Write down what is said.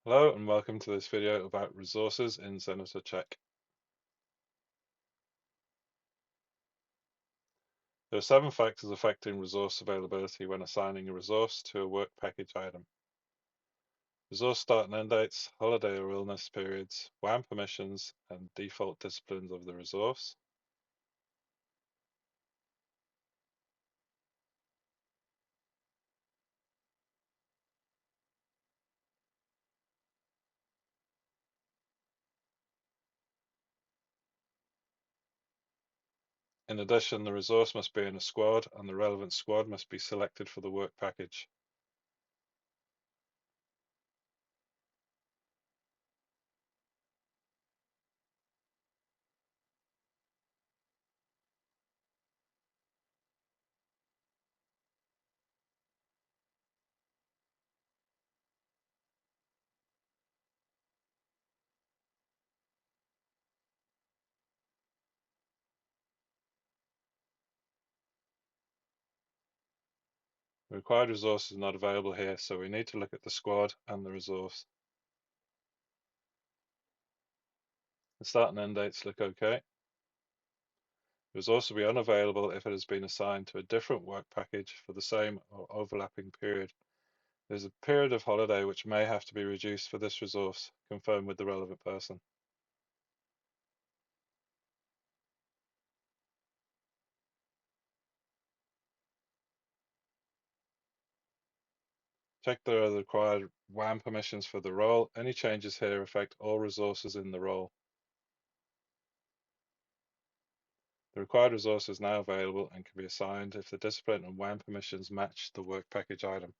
Hello and welcome to this video about resources in Zenator Check. There are 7 factors affecting resource availability when assigning a resource to a work package item. Resource start and end dates, holiday or illness periods, WAM permissions, and default disciplines of the resource. In addition, the resource must be in a squad and the relevant squad must be selected for the work package. The required resource is not available here, so we need to look at the squad and the resource. The start and end dates look okay. It resource will be unavailable if it has been assigned to a different work package for the same or overlapping period. There's a period of holiday which may have to be reduced for this resource. Confirm with the relevant person. Check there are the required WAM permissions for the role. Any changes here affect all resources in the role. The required resource is now available and can be assigned if the discipline and WAM permissions match the work package item.